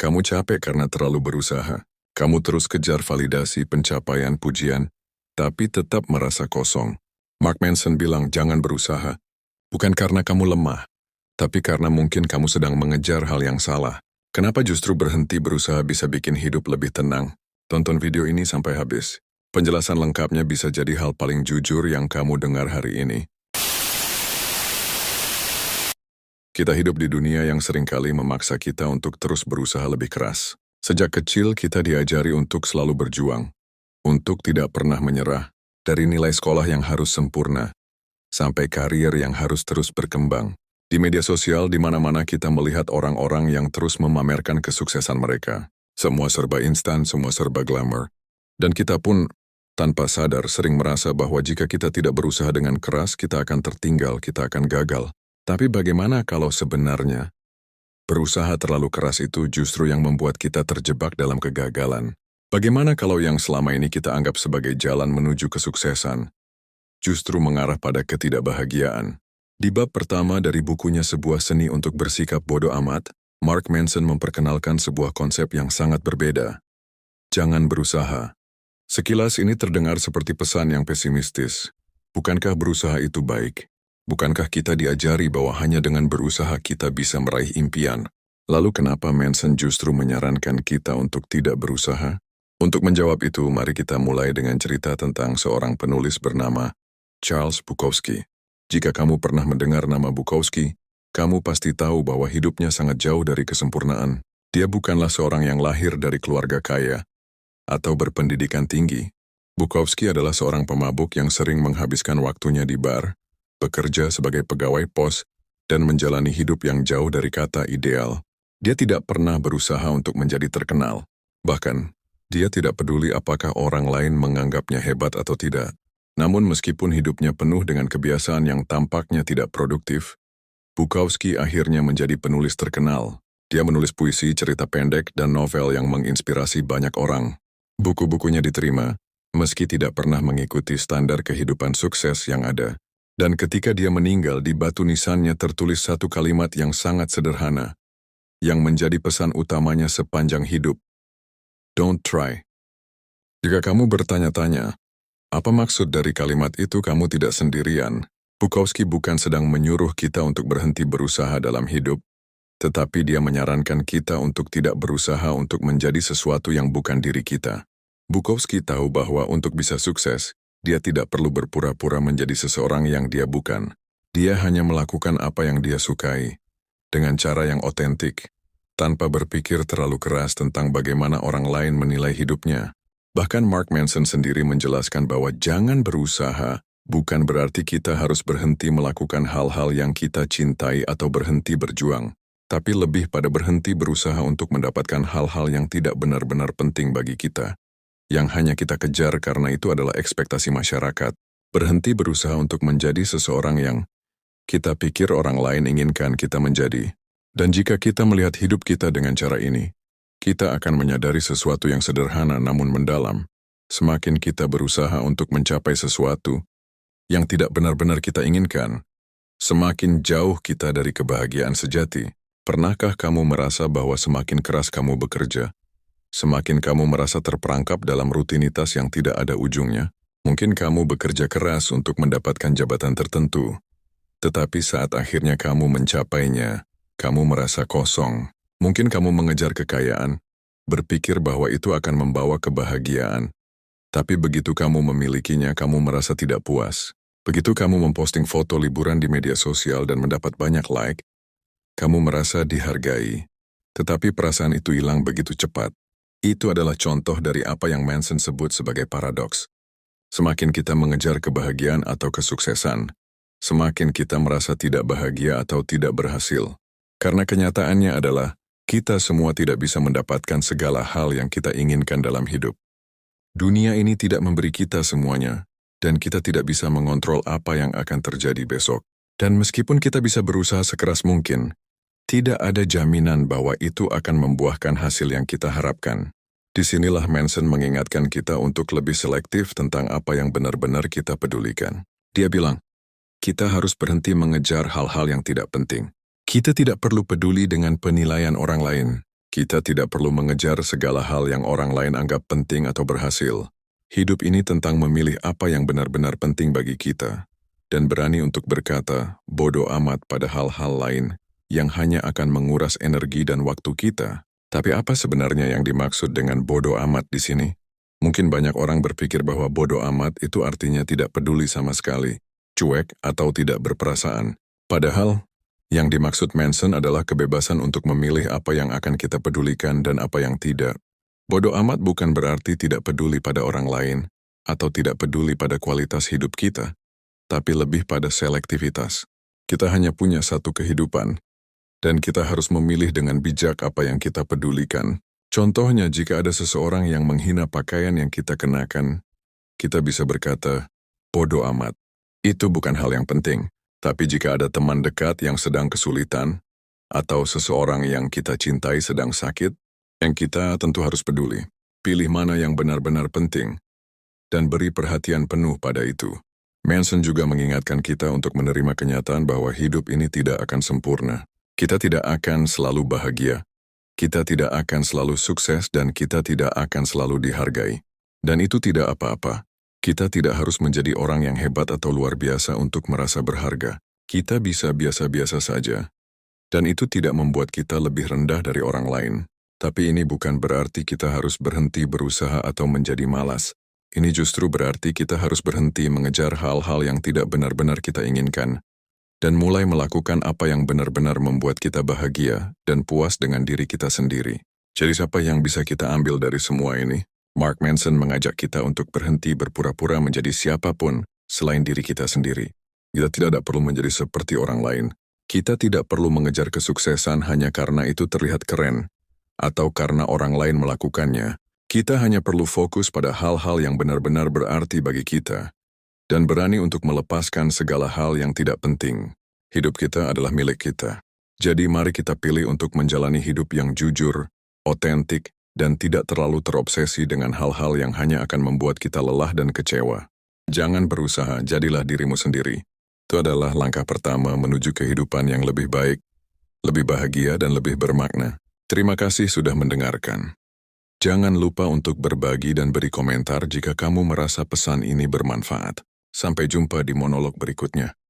Kamu capek karena terlalu berusaha. Kamu terus kejar validasi, pencapaian, pujian, tapi tetap merasa kosong. Mark Manson bilang jangan berusaha. Bukan karena kamu lemah, tapi karena mungkin kamu sedang mengejar hal yang salah. Kenapa justru berhenti berusaha bisa bikin hidup lebih tenang? Tonton video ini sampai habis. Penjelasan lengkapnya bisa jadi hal paling jujur yang kamu dengar hari ini. Kita hidup di dunia yang seringkali memaksa kita untuk terus berusaha lebih keras. Sejak kecil kita diajari untuk selalu berjuang, untuk tidak pernah menyerah, dari nilai sekolah yang harus sempurna, sampai karir yang harus terus berkembang. Di media sosial, di mana-mana kita melihat orang-orang yang terus memamerkan kesuksesan mereka. Semua serba instan, semua serba glamour. Dan kita pun, tanpa sadar, sering merasa bahwa jika kita tidak berusaha dengan keras, kita akan tertinggal, kita akan gagal. Tapi bagaimana kalau sebenarnya berusaha terlalu keras itu justru yang membuat kita terjebak dalam kegagalan? Bagaimana kalau yang selama ini kita anggap sebagai jalan menuju kesuksesan justru mengarah pada ketidakbahagiaan? Di bab pertama dari bukunya Sebuah Seni untuk Bersikap Bodoh Amat, Mark Manson memperkenalkan sebuah konsep yang sangat berbeda. Jangan berusaha. Sekilas ini terdengar seperti pesan yang pesimistis. Bukankah berusaha itu baik? Bukankah kita diajari bahwa hanya dengan berusaha kita bisa meraih impian? Lalu kenapa Manson justru menyarankan kita untuk tidak berusaha? Untuk menjawab itu, mari kita mulai dengan cerita tentang seorang penulis bernama Charles Bukowski. Jika kamu pernah mendengar nama Bukowski, kamu pasti tahu bahwa hidupnya sangat jauh dari kesempurnaan. Dia bukanlah seorang yang lahir dari keluarga kaya atau berpendidikan tinggi. Bukowski adalah seorang pemabuk yang sering menghabiskan waktunya di bar, bekerja sebagai pegawai pos, dan menjalani hidup yang jauh dari kata ideal. Dia tidak pernah berusaha untuk menjadi terkenal. Bahkan, dia tidak peduli apakah orang lain menganggapnya hebat atau tidak. Namun meskipun hidupnya penuh dengan kebiasaan yang tampaknya tidak produktif, Bukowski akhirnya menjadi penulis terkenal. Dia menulis puisi, cerita pendek, dan novel yang menginspirasi banyak orang. Buku-bukunya diterima, meski tidak pernah mengikuti standar kehidupan sukses yang ada. Dan ketika dia meninggal, di batu nisannya tertulis satu kalimat yang sangat sederhana, yang menjadi pesan utamanya sepanjang hidup. Don't try. Jika kamu bertanya-tanya, apa maksud dari kalimat itu, kamu tidak sendirian. Bukowski bukan sedang menyuruh kita untuk berhenti berusaha dalam hidup, tetapi dia menyarankan kita untuk tidak berusaha untuk menjadi sesuatu yang bukan diri kita. Bukowski tahu bahwa untuk bisa sukses, dia tidak perlu berpura-pura menjadi seseorang yang dia bukan. Dia hanya melakukan apa yang dia sukai, dengan cara yang otentik, tanpa berpikir terlalu keras tentang bagaimana orang lain menilai hidupnya. Bahkan Mark Manson sendiri menjelaskan bahwa jangan berusaha bukan berarti kita harus berhenti melakukan hal-hal yang kita cintai atau berhenti berjuang, tapi lebih pada berhenti berusaha untuk mendapatkan hal-hal yang tidak benar-benar penting bagi kita, yang hanya kita kejar karena itu adalah ekspektasi masyarakat. Berhenti berusaha untuk menjadi seseorang yang kita pikir orang lain inginkan kita menjadi. Dan jika kita melihat hidup kita dengan cara ini, kita akan menyadari sesuatu yang sederhana namun mendalam. Semakin kita berusaha untuk mencapai sesuatu yang tidak benar-benar kita inginkan, semakin jauh kita dari kebahagiaan sejati. Pernahkah kamu merasa bahwa semakin keras kamu bekerja, semakin kamu merasa terperangkap dalam rutinitas yang tidak ada ujungnya? Mungkin kamu bekerja keras untuk mendapatkan jabatan tertentu, tetapi saat akhirnya kamu mencapainya, kamu merasa kosong. Mungkin kamu mengejar kekayaan, berpikir bahwa itu akan membawa kebahagiaan. Tapi begitu kamu memilikinya, kamu merasa tidak puas. Begitu kamu memposting foto liburan di media sosial dan mendapat banyak like, kamu merasa dihargai. Tetapi perasaan itu hilang begitu cepat. Itu adalah contoh dari apa yang Manson sebut sebagai paradoks. Semakin kita mengejar kebahagiaan atau kesuksesan, semakin kita merasa tidak bahagia atau tidak berhasil. Karena kenyataannya adalah, kita semua tidak bisa mendapatkan segala hal yang kita inginkan dalam hidup. Dunia ini tidak memberi kita semuanya, dan kita tidak bisa mengontrol apa yang akan terjadi besok. Dan meskipun kita bisa berusaha sekeras mungkin, tidak ada jaminan bahwa itu akan membuahkan hasil yang kita harapkan. Disinilah Manson mengingatkan kita untuk lebih selektif tentang apa yang benar-benar kita pedulikan. Dia bilang, kita harus berhenti mengejar hal-hal yang tidak penting. Kita tidak perlu peduli dengan penilaian orang lain. Kita tidak perlu mengejar segala hal yang orang lain anggap penting atau berhasil. Hidup ini tentang memilih apa yang benar-benar penting bagi kita, dan berani untuk berkata bodoh amat pada hal-hal lain yang hanya akan menguras energi dan waktu kita. Tapi apa sebenarnya yang dimaksud dengan bodoh amat di sini? Mungkin banyak orang berpikir bahwa bodoh amat itu artinya tidak peduli sama sekali, cuek atau tidak berperasaan. Padahal, yang dimaksud Manson adalah kebebasan untuk memilih apa yang akan kita pedulikan dan apa yang tidak. Bodoh amat bukan berarti tidak peduli pada orang lain atau tidak peduli pada kualitas hidup kita, tapi lebih pada selektivitas. Kita hanya punya satu kehidupan, dan kita harus memilih dengan bijak apa yang kita pedulikan. Contohnya, jika ada seseorang yang menghina pakaian yang kita kenakan, kita bisa berkata, bodoh amat. Itu bukan hal yang penting. Tapi jika ada teman dekat yang sedang kesulitan, atau seseorang yang kita cintai sedang sakit, yang kita tentu harus peduli. Pilih mana yang benar-benar penting, dan beri perhatian penuh pada itu. Manson juga mengingatkan kita untuk menerima kenyataan bahwa hidup ini tidak akan sempurna. Kita tidak akan selalu bahagia. Kita tidak akan selalu sukses dan kita tidak akan selalu dihargai. Dan itu tidak apa-apa. Kita tidak harus menjadi orang yang hebat atau luar biasa untuk merasa berharga. Kita bisa biasa-biasa saja. Dan itu tidak membuat kita lebih rendah dari orang lain. Tapi ini bukan berarti kita harus berhenti berusaha atau menjadi malas. Ini justru berarti kita harus berhenti mengejar hal-hal yang tidak benar-benar kita inginkan. Dan mulai melakukan apa yang benar-benar membuat kita bahagia dan puas dengan diri kita sendiri. Jadi siapa yang bisa kita ambil dari semua ini? Mark Manson mengajak kita untuk berhenti berpura-pura menjadi siapapun selain diri kita sendiri. Kita tidak perlu menjadi seperti orang lain. Kita tidak perlu mengejar kesuksesan hanya karena itu terlihat keren, atau karena orang lain melakukannya. Kita hanya perlu fokus pada hal-hal yang benar-benar berarti bagi kita, dan berani untuk melepaskan segala hal yang tidak penting. Hidup kita adalah milik kita. Jadi mari kita pilih untuk menjalani hidup yang jujur, otentik, dan tidak terlalu terobsesi dengan hal-hal yang hanya akan membuat kita lelah dan kecewa. Jangan berusaha, jadilah dirimu sendiri. Itu adalah langkah pertama menuju kehidupan yang lebih baik, lebih bahagia, dan lebih bermakna. Terima kasih sudah mendengarkan. Jangan lupa untuk berbagi dan beri komentar jika kamu merasa pesan ini bermanfaat. Sampai jumpa di monolog berikutnya.